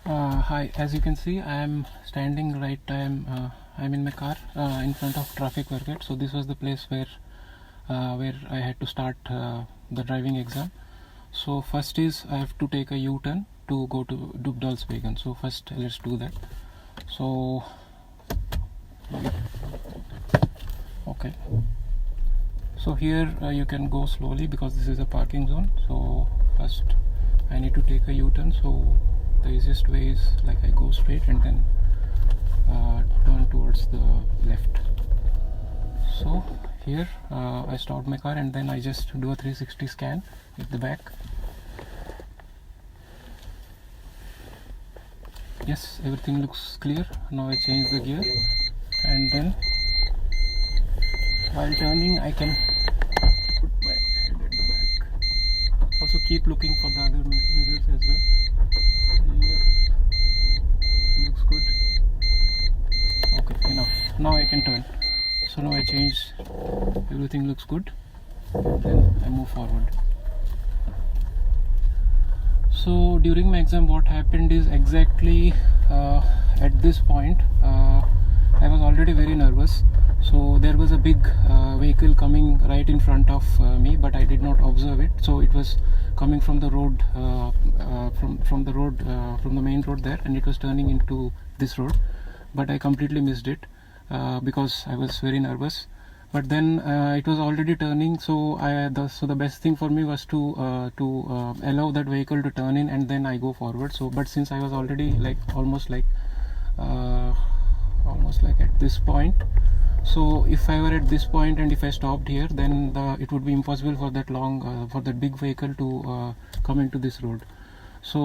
Hi, as you can see, I am standing right. I'm in my car in front of traffic circuit. So this was the place where I had to start the driving exam. So first is I have to take a U-turn to go to Dubdalsvägen. So first let's do that. So okay. So here you can go slowly because this is a parking zone. So first I need to take a U-turn. So the easiest way is like I go straight and then turn towards the left. So here I stopped my car and then I just do a 360 scan at the back. Yes, everything looks clear. Now I change the gear and then while turning I can put my head at the back. Also keep looking for the other mirrors as well. Yeah, looks good. Okay, enough. Now I can turn. So now I change. Everything looks good. Then I move forward. So during my exam, what happened is exactly at this point, I was already very nervous. So there was a big vehicle coming right in front of me, but I did not observe it. So it was coming from the road, from the main road there, and it was turning into this road. But I completely missed it because I was very nervous. But then it was already turning, so the best thing for me was to allow that vehicle to turn in and then I go forward. So, but since I was already almost like at this point, so if I were at this point and if I stopped here, then it would be impossible for that big vehicle to come into this road. So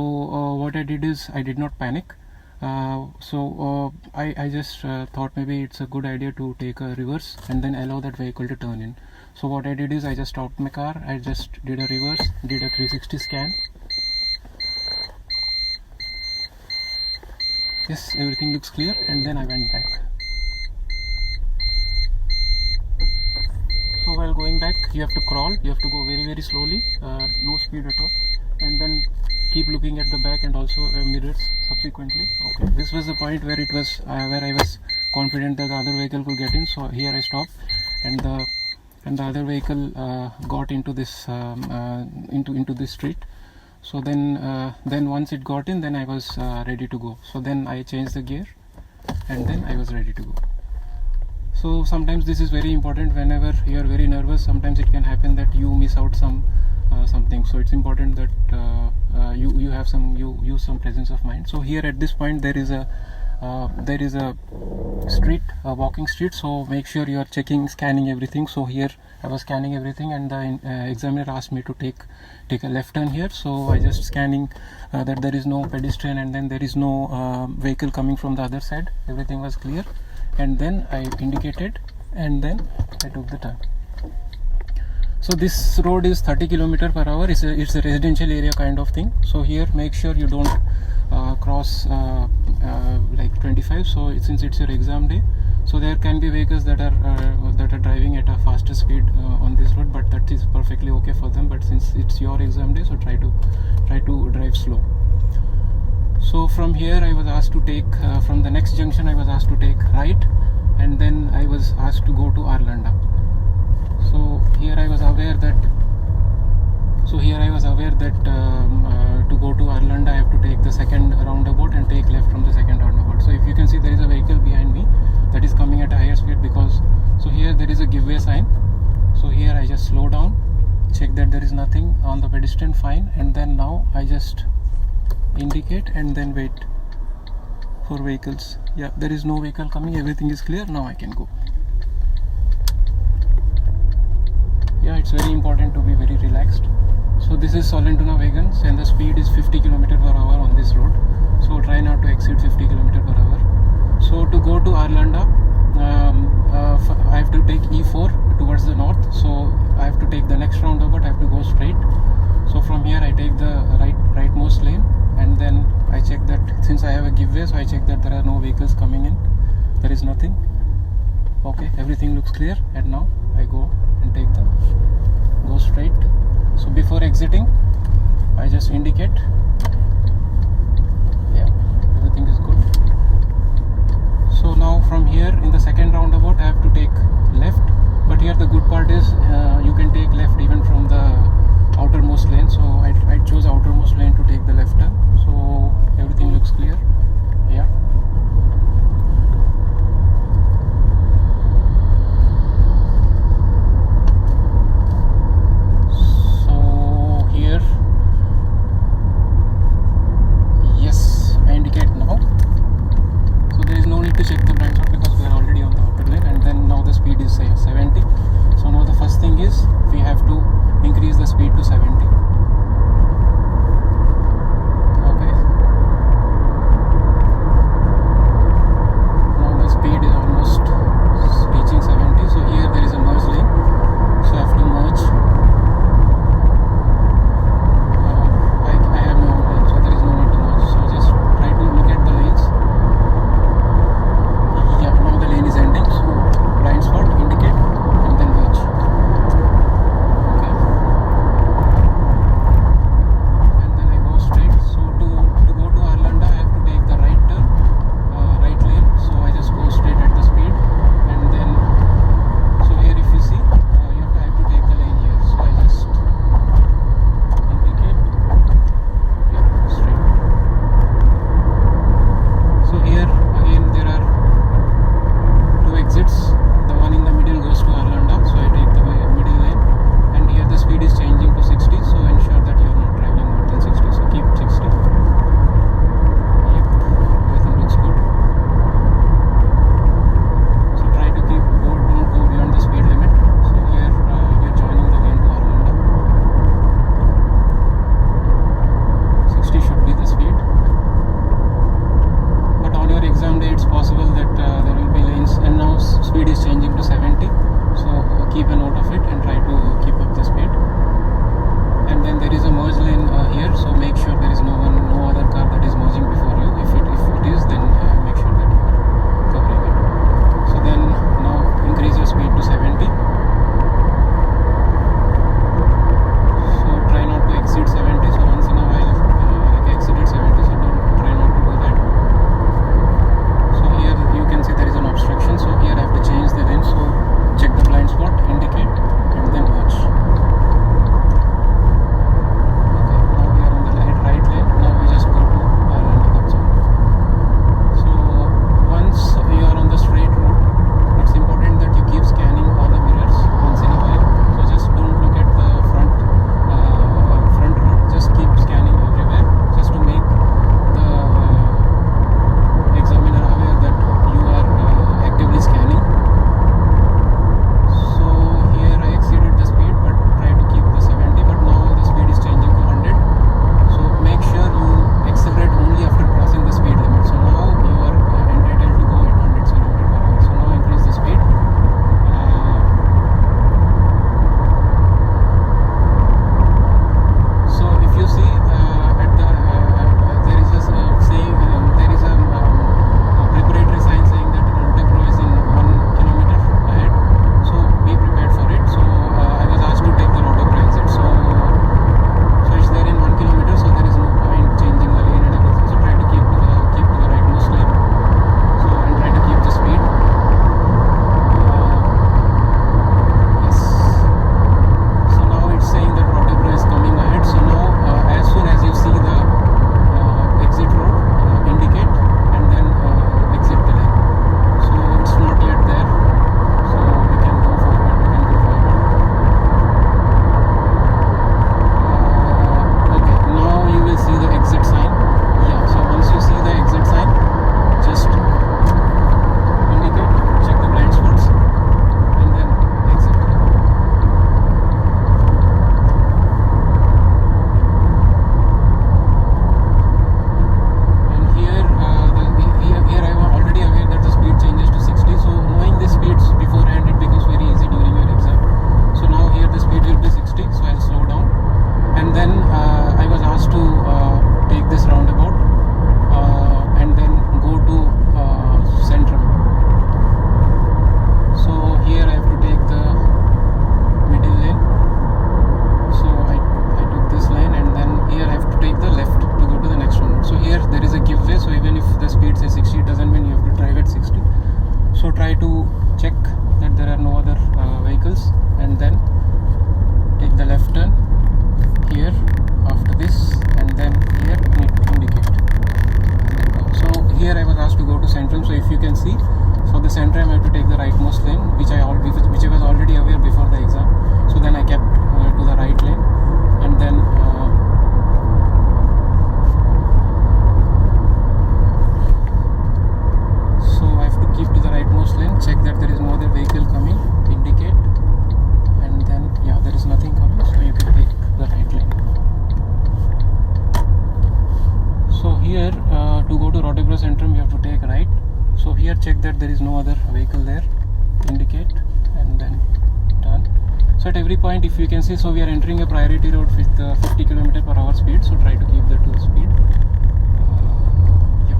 what I did is I did not panic. I just thought maybe it's a good idea to take a reverse and then allow that vehicle to turn in. So what I did is I just stopped my car, I just did a reverse, did a 360 scan. Yes, everything looks clear, and then I went back. So while going back, you have to crawl, you have to go very, very slowly, no speed at all, and then keep looking at the back and also mirrors subsequently. Okay, this was the point where it was where I was confident that the other vehicle could get in. So here I stopped, and the other vehicle got into this into this street. So then once it got in, then I was ready to go. So then I changed the gear, and then I was ready to go. So sometimes this is very important. Whenever you are very nervous, sometimes it can happen that you miss out something. So it's important that you use some presence of mind. So here at this point there is a street, a walking street. So make sure you are scanning everything. So here I was scanning everything, and the examiner asked me to take a left turn here. So I just scanning that there is no pedestrian and then there is no vehicle coming from the other side. Everything was clear, and then I indicated and then I took the turn. So this road is 30 km/h. It's a residential area kind of thing. So here make sure you don't cross like 25. So since it's your exam day, so there can be vehicles that are driving at a faster speed on this road, but that is perfectly okay for them. But since it's your exam day, so try to drive slow. So from here I was asked to take from the next junction I was asked to take right, and then I was asked to go to Arlanda. So here I was aware that to go to Arlanda I have to take the second roundabout and take left from the second roundabout. So if you can see, there is a vehicle behind me that is coming at a higher speed because so here there is a give way sign. So here I just slow down, check that there is nothing on the pedestrian, fine, and then now I just indicate and then wait for vehicles. Yeah, there is no vehicle coming, everything is clear. Now I can go. Yeah, it's very important to be very relaxed. So this is Sollentuna-Vägen and the speed is 50 km/h on this road. So try not to exceed 50 km/h. So to go to Arlanda, I have to take E4 towards the north. So I have to take the next roundabout, I have to go straight. So from here I take the rightmost lane, and then I check that since I have a give way, so I check that there are no vehicles coming in. There is nothing. Okay, everything looks clear, and now I go and go straight. So before exiting I just indicate. Yeah. the speed says 60, it doesn't mean you have to drive at 60. So try to check that there are no other vehicles, and then take the left turn here after this, and then here you need to indicate. So here I was asked to go to centrum. So if you can see, for the centrum I have to take the rightmost lane, which I was already aware before the exam. So then I kept to the right lane, and then so I have to keep to the rightmost lane, check that there is no other vehicle coming, indicate, and then yeah, there is nothing coming, so you can take the right lane. So here to go to Rotebro Centrum you have to take right. So here check that there is no other vehicle there, indicate, and then turn. So at every point, if you can see, so we are entering a priority road with 50 km/h speed, so try to keep the 2 speed. Yeah.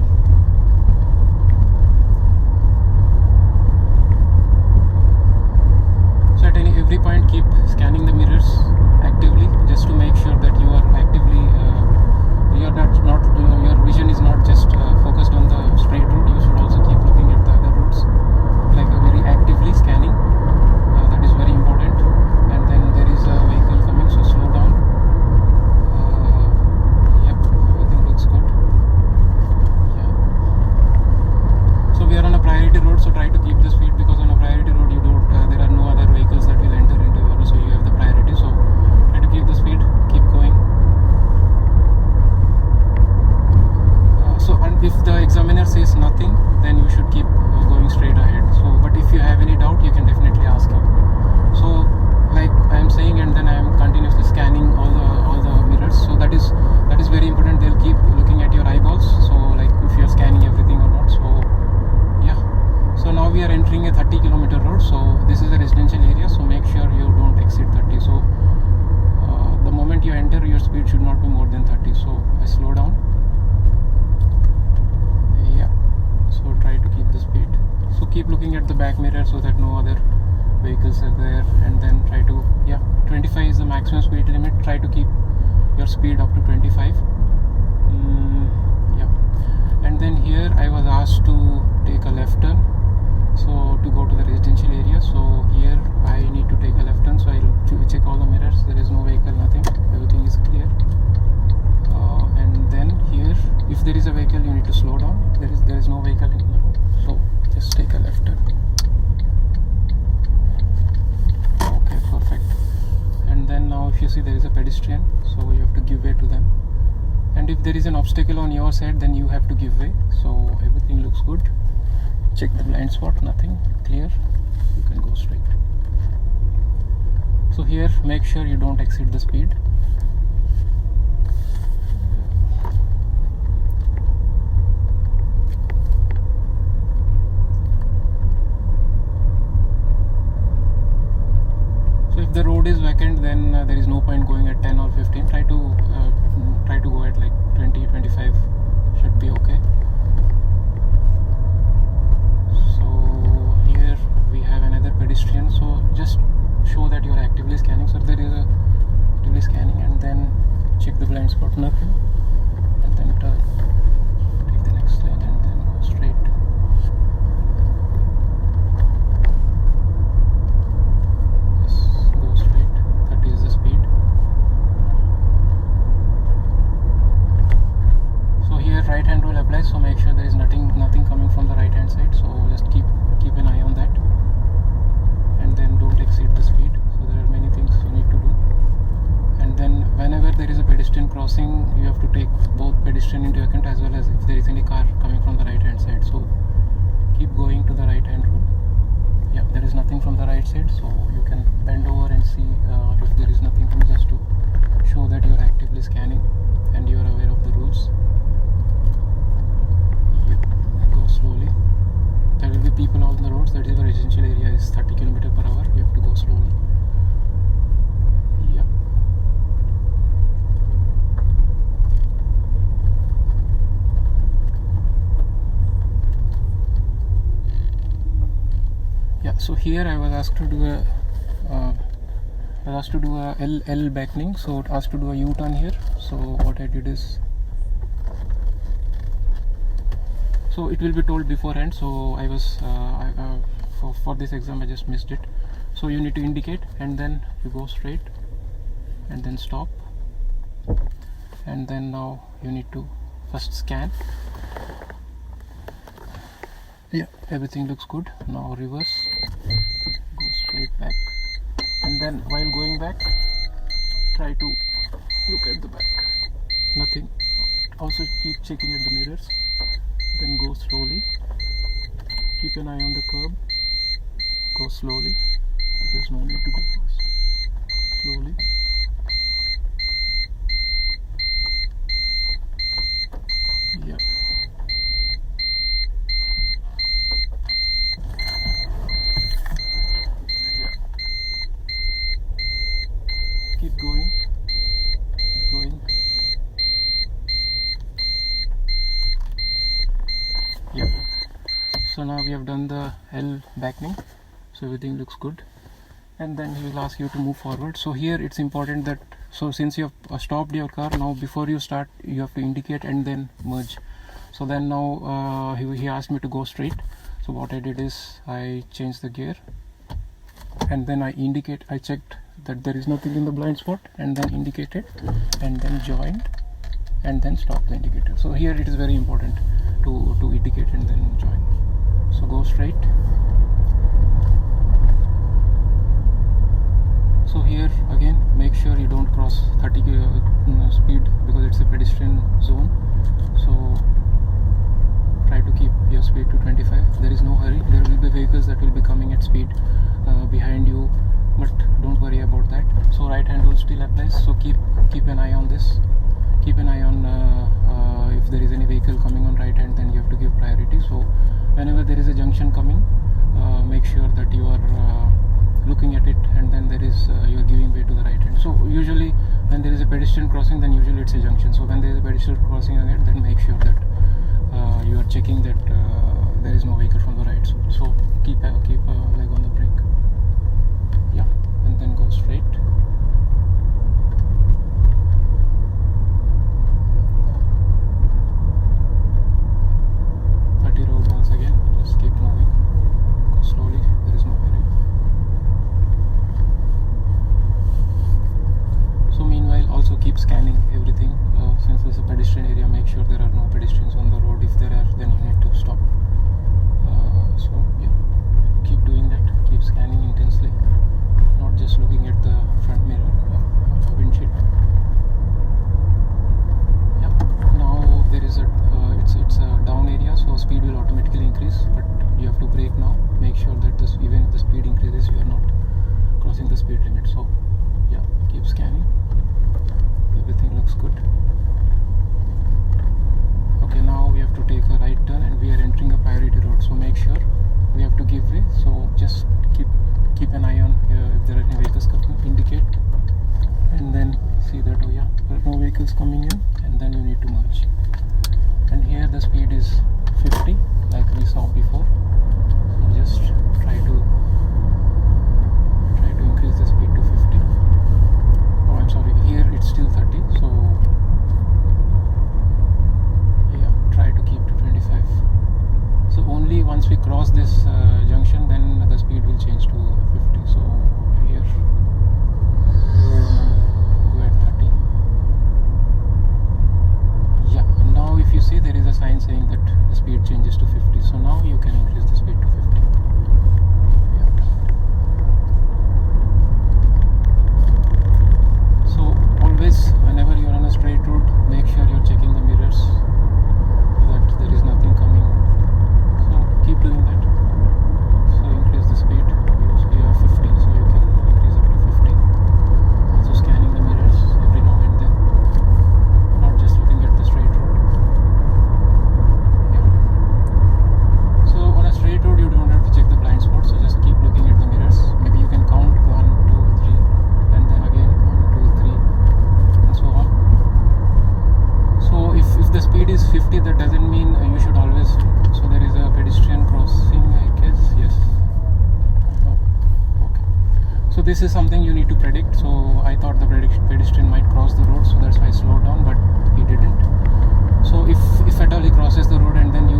So at every point keep scanning the mirrors actively, just to make sure that you are actively your vision is not just focused on the straight route. You should also keep looking at the other routes, like very actively scanning. That is very important. And then there is a vehicle coming, so slow down. Yep, everything looks good. Yeah. So we are on a priority road, so try to keep the speed, because on a priority road you don't there are no other vehicles that will enter into your, so you have the priority. So try to keep the speed, keep going. And if the examiner says nothing, then you should keep going straight ahead. So but if you have any doubt, you can definitely ask him. So like I am saying, and then I am continuously scanning all the mirrors. So that is very important. They'll keep looking at your eyeballs, so like if you are scanning everything or not. So yeah, so now we are entering a 30 km road. So this is a residential area, so make sure you don't exceed 30. So the moment you enter, your speed should not be more than 30. So I slow down. So try to keep the speed. So keep looking at the back mirror so that no other vehicles are there, and then try to 25 is the maximum speed limit. Try to keep your speed up to 25. And then here I was asked to take a left turn, so to go to the residential area. So here I need to take a left turn, so I'll check all the mirrors. There is no vehicle, nothing, everything is clear. And then here, if there is a vehicle, you need to slow down. There is no vehicle in the road, so just take a left turn. Okay, perfect. And then now if you see there is a pedestrian, so you have to give way to them. And if there is an obstacle on your side, then you have to give way. So everything looks good. Check the blind spot, nothing, clear. You can go straight. So here make sure you don't exceed the speed. If the road is vacant, then there is no point going at 10 or 15. Try to go at like 20, 25 should be okay. So here we have another pedestrian, so just show that you are actively scanning. So there is a actively scanning, and then check the blind spot, nothing, and then turn, take the next lane, and then go straight. Right hand rule applies, so make sure there is nothing coming from the right hand side. So just keep an eye on that, and then don't exceed the speed. So there are many things you need to do. And then whenever there is a pedestrian crossing, you have to take both pedestrian into account, as well as if there is any car coming from the right hand side. So keep going to the right hand rule. Yeah, there is nothing from the right side, so you can bend over and see if there is nothing, just to show that you are actively scanning and you are aware of the rules. Slowly. There will be people on the roads. That is, the residential area is 30 km/h. You have to go slowly. Yep. Yeah. So here I was asked to do a L beckoning. So it asked to do a U-turn here. So what I did is So it will be told beforehand. So I was for this exam I just missed it. So you need to indicate, and then you go straight and then stop, and then now you need to first scan. Yeah, everything looks good. Now reverse, go straight back, and then while going back, try to look at the back. Nothing. Also keep checking at the mirrors. Then go slowly. Keep an eye on the curb. Go slowly. There's no need to go fast. Slowly. Yeah. Keep going. Keep going. Yeah. So now we have done the L backing, so everything looks good, and then he will ask you to move forward. So here it's important that, so since you have stopped your car, now before you start you have to indicate and then merge. So then now he asked me to go straight. So what I did is I changed the gear, and then I checked that there is nothing in the blind spot, and then indicated, and then joined, and then stop the indicator. So here it is very important to indicate and then join. So go straight. So here again, make sure you don't cross 30 speed, because it's a pedestrian zone. So try to keep your speed to 25. There is no hurry. There will be vehicles that will be coming at speed behind you, but don't worry about that. So right hand rule still applies. So keep an eye on this. Keep an eye on if there is any vehicle coming on right hand, then you have to give priority. So whenever there is a junction coming, make sure that you are looking at it, and then there is you are giving way to the right hand. So usually when there is a pedestrian crossing, then usually it's a junction. So when there is a pedestrian crossing again, then make sure that you are checking that there is no vehicle from the right. So keep a leg on the brake. Yeah, and then go straight. Road once again, just keep moving, go slowly, there is no hurry. So meanwhile also keep scanning everything, since this is a pedestrian area, make sure there are no pedestrians on the road. If there are, then you need to stop. So yeah, keep doing that, keep scanning intensely, not just looking at the front mirror, windshield. Yeah, now there is a it's a down area, so speed will automatically increase, but you have to brake now. Make sure that even if the speed increases, you are not crossing the speed limit. So yeah, keep scanning, everything looks good. Okay, now we have to take a right turn, and we are entering a priority road, so make sure we have to give way. So just keep an eye on if there are any vehicles coming, indicate, and then see that, oh yeah, there are no vehicles coming in, and then you need to merge. And here the speed is 50 like we saw before. So just try to increase the speed to 50. Oh, I'm sorry, here it's still 30, so yeah, try to keep to 25. So only once we cross this junction, then the speed will change to 50. So here go at 30. Yeah, now if you see, there is a sign saying that the speed changes to 50. So now you can increase the speed to 50. Yeah. So always, whenever you are on a straight road, make sure you're checking the mirrors, that there is nothing coming. So keep doing that. So increase the speed. You have 50, so you can increase up to 50. Also scanning the mirrors every now and then, not just looking at the straight road. Yeah. So on a straight road, you don't have to check the blind spot, so just keep looking at the mirrors. Maybe you can count 1, 2, 3, and then again 1, 2, 3, and so on. So if the speed is 50, that doesn't mean you should always. So there is a pedestrian crossing, I guess. Yes. Oh, okay. So this is something you need to predict. So I thought the pedestrian might cross the road, so that's why I slowed down, but he didn't. So if at all he crosses the road, and then you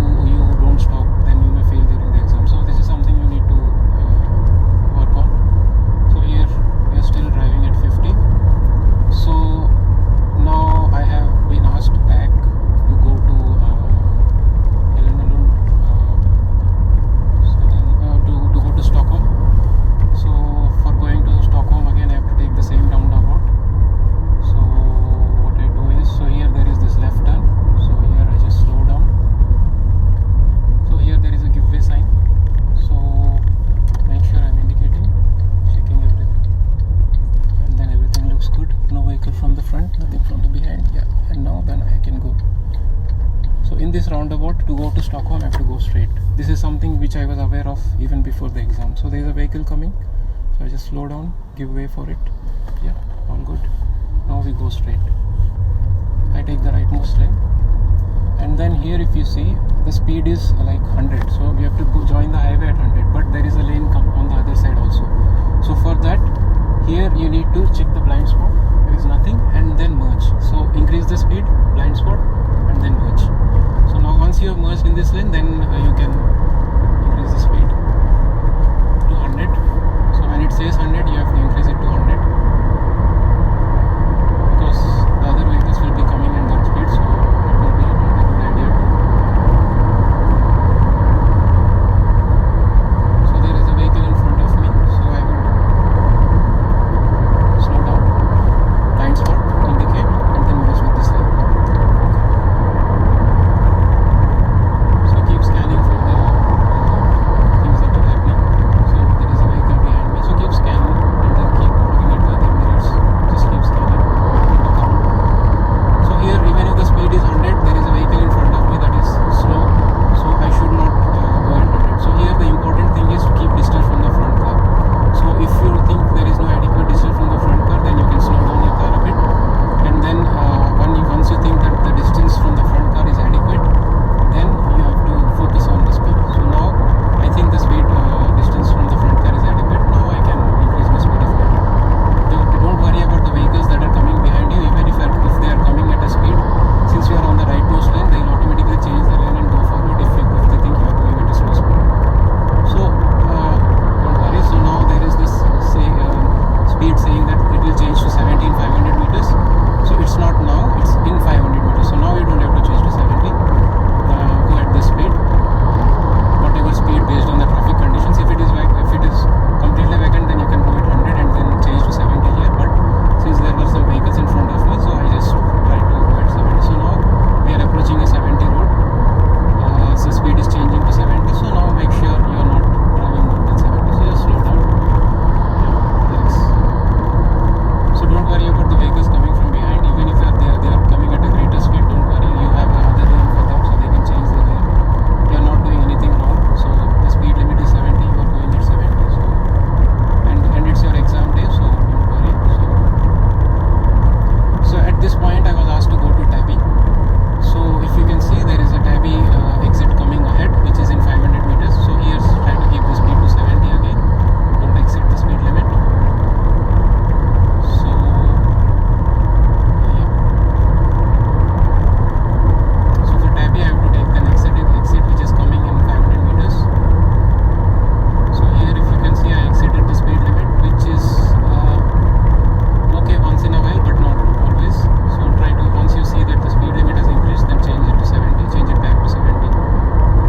roundabout to go to Stockholm, I have to go straight. This is something which I was aware of even before the exam. So there is a vehicle coming, so I just slow down, give way for it. Yeah, all good. Now we go straight. I take the rightmost lane, and then here if you see, the speed is like 100, so we have to go join the highway at 100, but there is a lane on the other side also. So for that, here you need to check the blind spot, there is nothing, and then merge. So increase the speed, blind spot, and then merge. So now once you have merged in this lane, then you can increase the speed to 100. So when it says 100, you have to increase it to 100, because the other vehicles will be coming in that speed, so it will be a good idea. So there is a vehicle in front of me, so I will slow down, blind spot, indicate, and then merge with this lane. So keep scanning for the things that are happening. So there is a vehicle behind me, so keep scanning and then keep looking at the other mirrors. Just keep scanning. So here, even if the speed is 100, there is a vehicle in front of me that is slow, so I should not go at 100. So here the important thing is to keep distance from the front car. So if you think there is no adequate distance from the front car, then you can slow down your car a bit, and then once you think that the distance from the front car is adequate, then you have to focus on the speed. So now I think the speed distance from the front car is adequate. Now I can increase my speed if needed. Don't worry about the vehicles that are coming behind you. Even if they are coming at a speed, since you are on the rightmost lane, they will automatically change the lane and go forward if they think you are going at a slow speed. So don't worry. So now there is this speed saying that it will change to 70 in 500 meters. So it's not now, it's in 500 meters. So now you don't have to change to 70. Go at the speed, whatever speed based on the traffic conditions. If it is completely vacant, then you can go at 100 and then change to 70 here. But since there were some vehicles in front of me, so I just tried to go at 70. So now we are approaching a 70 road. So speed is changing to 70. So now make sure you are not driving more than 70. So just slow down. Relax. So don't worry about the vehicles coming from behind. Even if they are coming at a greater speed, don't worry. You have another lane for them, so they can change the lane. You are not doing anything wrong. So the speed limit is 70. You are going at 70. So and it's your exam day, so don't worry. So at this point, I was asked to go to Tabby. So if you can see, there is a Tabby exit coming ahead, which is in 500 meters. So here's try to keep the speed to 70 again. Don't exceed the speed limit. So yeah. So for Tabby, I have to take the next exit, which is coming in 500 meters. So here, if you can see, I exited the speed limit, which is okay once in a while, but not always. So try to, once you see that the speed limit has increased, then change it to 70, change it back to 70.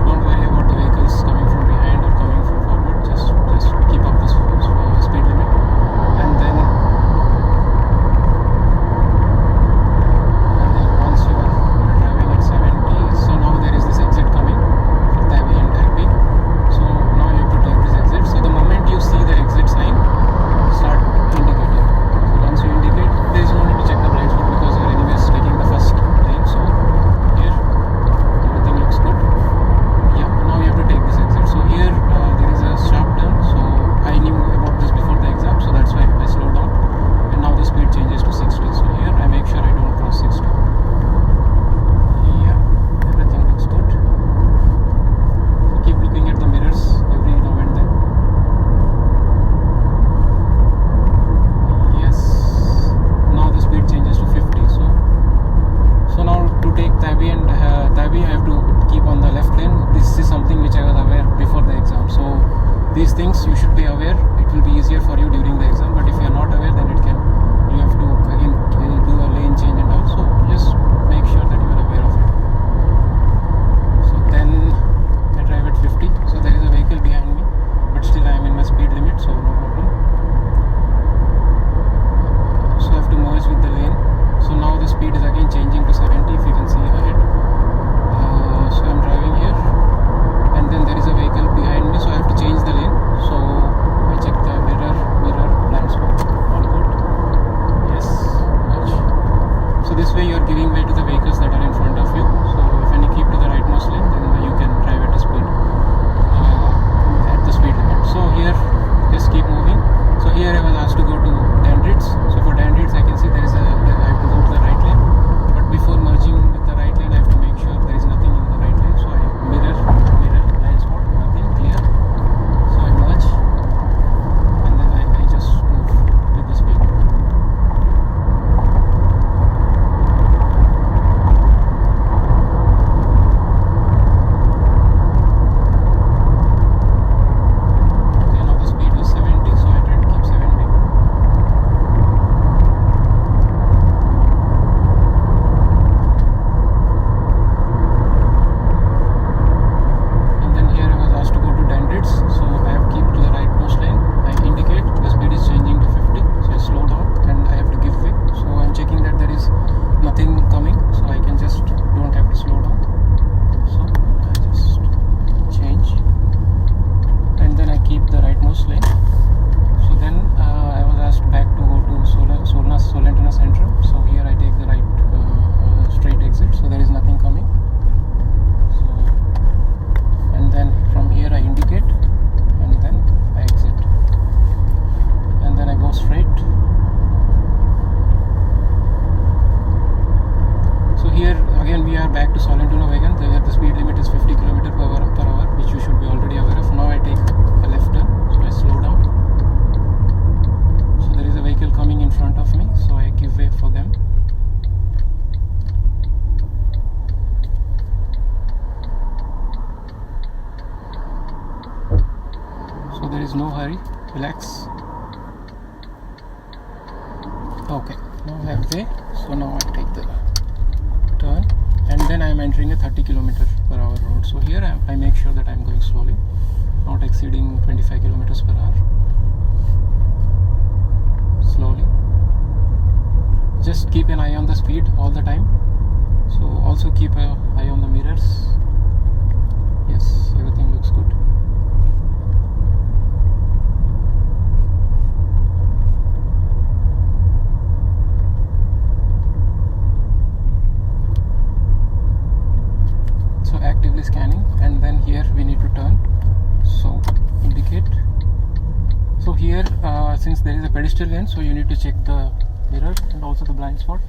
Don't worry about the vehicles coming from behind or coming from forward. Just keep up the speed limit, and then once you are driving at 70, so now there is this exit coming for Tabby and Tabby. So now you have to take this exit. So the moment you see the exit sign, start indicating. So once you indicate, there is no need to check the blind spot because you are anyways taking the first lane. So here everything looks good. Yeah, now you have to take this exit. So here there is a sharp turn. So I knew about this before the exam, so that's why I slowed down. And now the speed changes to 60. So here I make sure I don't cross 60. Yeah, everything looks good. So keep looking at the mirrors every now and then. Yes. Now the speed changes to 50. So now to take Tabby and Tabby, I have to keep on the left lane. This is something which I was aware before the exam. So these things you should be aware. It will be easier for you during the exam. But if you are not aware, then you have to again do a lane change and all. So just make sure that you are aware of it. So then I drive at 50. So there is a vehicle behind me, but still I am in my speed limit, so no problem. So I have to merge with the lane. So now the speed is again changing to 70, if you can see ahead. So I'm driving here, and then there is a vehicle behind me, so I have to change the lane. So I check the mirror blind is no hurry, relax. Okay, now I have way, so now I take the turn, and then I am entering a 30 km/h road. So here I make sure that I am going slowly, not exceeding 25 km/h. Slowly. Just keep an eye on the speed all the time. So also keep an eye on the mirrors. Yes, everything looks good. So actively scanning, and then here we need to turn. So indicate. So here since there is a pedestrian lane, so you need to check the mirror and also the blind spot.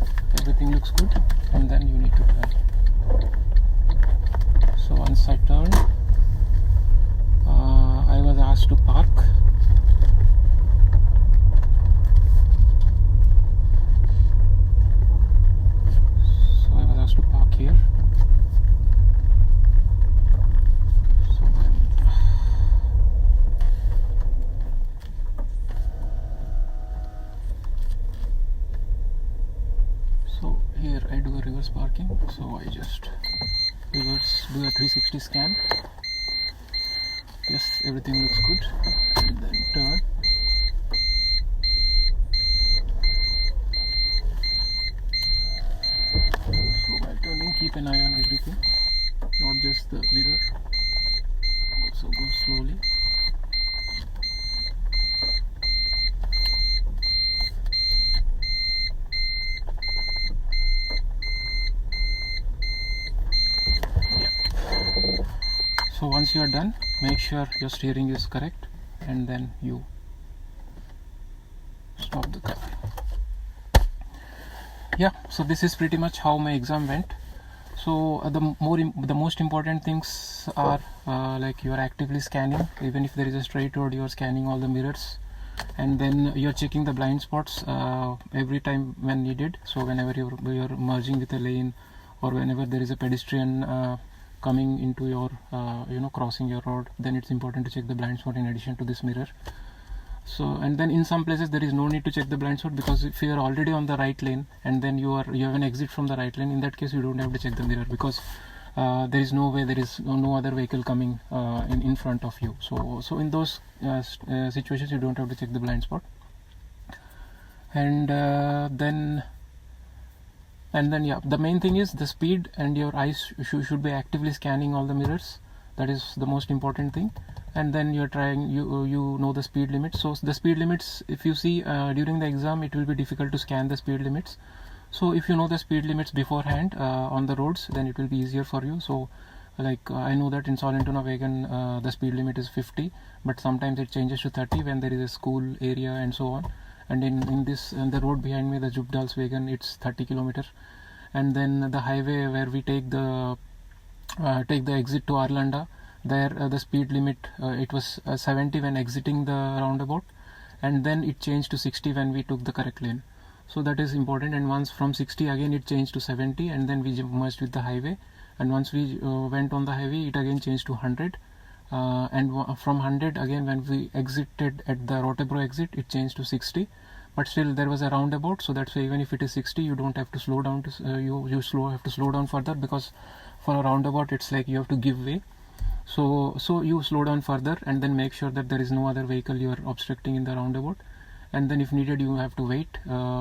Everything looks good, and then you need to turn. So once I turned, I was asked to park. So I was asked to park here. So then here I do a reverse parking, so I just reverse, do a 360 scan. Yes, everything looks good, and then turn. So while turning, keep an eye on everything, not just the mirror. Also go slowly. So once you are done, make sure your steering is correct, and then you stop the car. Yeah, so this is pretty much how my exam went. So the most important things are like you are actively scanning. Even if there is a straight road, you are scanning all the mirrors, and then you are checking the blind spots every time when needed. So whenever you are merging with a lane, or whenever there is a pedestrian coming into your crossing your road, then it's important to check the blind spot in addition to this mirror. So, and then in some places there is no need to check the blind spot, because if you are already on the right lane and then you have an exit from the right lane, in that case you don't have to check the mirror, because there is no way, there is no other vehicle coming in front of you. So in those situations you don't have to check the blind spot. And then yeah, the main thing is the speed, and your eyes should be actively scanning all the mirrors. That is the most important thing. And then you're trying, you know the speed limits. So the speed limits, if you see during the exam, it will be difficult to scan the speed limits. So if you know the speed limits beforehand on the roads, then it will be easier for you. So like I know that in Sollentuna-Arlanda-Rotebro-Körkort the speed limit is 50, but sometimes it changes to 30 when there is a school area and so on. And in the road behind me, the Roundabouts, it's 30 km. And then the highway where we take the exit to Arlanda, there the speed limit it was 70 when exiting the roundabout, and then it changed to 60 when we took the correct lane. So that is important. And once from 60 again it changed to 70, and then we merged with the highway. And once we went on the highway, it again changed to 100. And from 100 again when we exited at the Rotebro exit, it changed to 60. But still there was a roundabout, so that's why even if it is 60, you don't have to slow down to you have to slow down further, because for a roundabout it's like you have to give way. So you slow down further, and then make sure that there is no other vehicle you are obstructing in the roundabout. And then if needed, you have to wait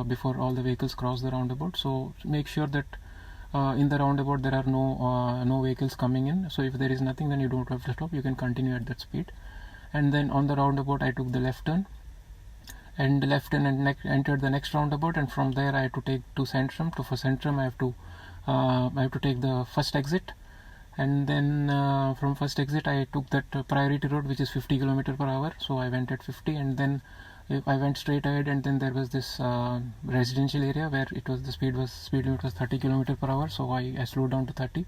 before all the vehicles cross the roundabout. So make sure that in the roundabout there are no vehicles coming in. So if there is nothing, then you don't have to stop, you can continue at that speed. And then on the roundabout I took the left turn, and entered the next roundabout, and from there I had to take to Centrum. For Centrum I have to take the first exit, and then from first exit I took that priority road, which is 50 km/h. So I went at 50, and then I went straight ahead, and then there was this residential area where the speed limit was 30 km/h. So I slowed down to 30.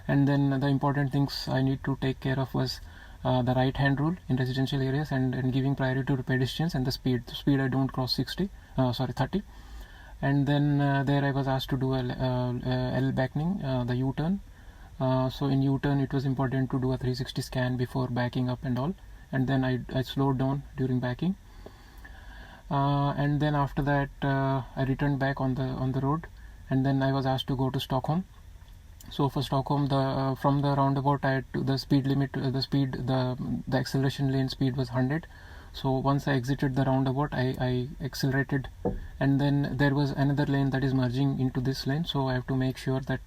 And then the important things I need to take care of was the right hand rule in residential areas, and giving priority to pedestrians, and the speed I don't cross 30. And then there I was asked to do a L backing, the U-turn. So in U-turn it was important to do a 360 scan before backing up and all. and then I slowed down during backing, and then after that I returned back on the road, and then I was asked to go to Stockholm. So for Stockholm, from the roundabout, I had to, the speed limit, the acceleration lane speed was 100. So once I exited the roundabout, I accelerated, and then there was another lane that is merging into this lane, so I have to make sure that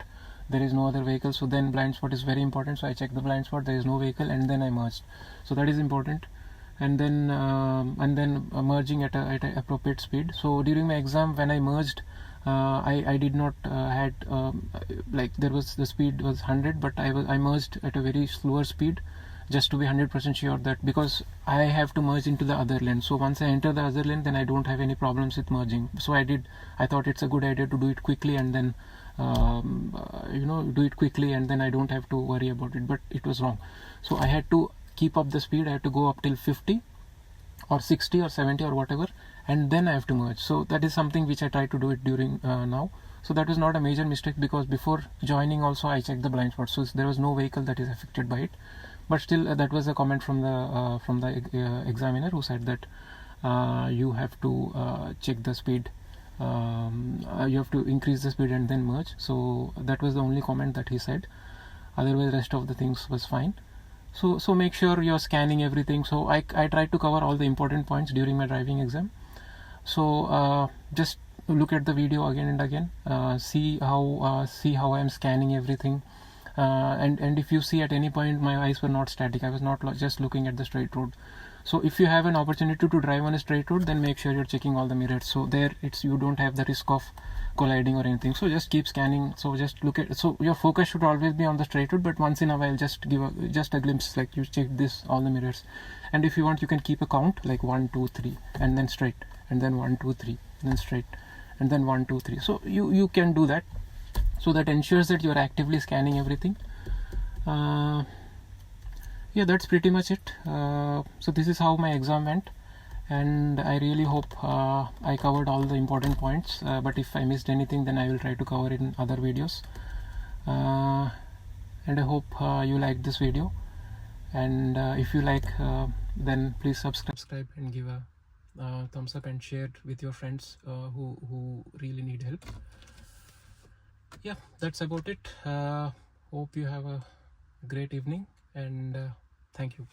there is no other vehicle. So then blind spot is very important, so I checked the blind spot, there is no vehicle, and then I merged. So that is important. And then merging at a appropriate speed. So during my exam, when I merged, I did not had like, there was, the speed was 100, but I merged at a very slower speed, just to be 100% sure that, because I have to merge into the other lane. So once I enter the other lane, then I don't have any problems with merging. So I thought it's a good idea to do it quickly, and then do it quickly, and then I don't have to worry about it. But it was wrong. So I had to keep up the speed. I had to go up till 50 or 60 or 70 or whatever, and then I have to merge. So that is something which I try to do it during now. So that was not a major mistake, because before joining also I checked the blind spot, so there was no vehicle that is affected by it. But still, that was a comment from the examiner, who said that you have to check the speed, you have to increase the speed and then merge. So that was the only comment that he said. Otherwise, rest of the things was fine. So make sure you're scanning everything. So I tried to cover all the important points during my driving exam. So just look at the video again and again, see how I am scanning everything. And if you see at any point my eyes were not static, I was not just looking at the straight road. So if you have an opportunity to drive on a straight road, then make sure you're checking all the mirrors. So there you don't have the risk of colliding or anything. So just keep scanning. So just look at, so your focus should always be on the straight road, but once in a while just give a glimpse, like you check all the mirrors. And if you want, you can keep a count, like 1 2 3 and then straight, and then 1 2 3 and then straight, and then 1 2 3. So you can do that. So that ensures that you're actively scanning everything. Yeah, that's pretty much it. So this is how my exam went, and I really hope I covered all the important points, but if I missed anything, then I will try to cover it in other videos. And I hope you liked this video, and if you like, then please subscribe and give a thumbs up, and share it with your friends who really need help. Yeah, that's about it. Hope you have a great evening, and thank you.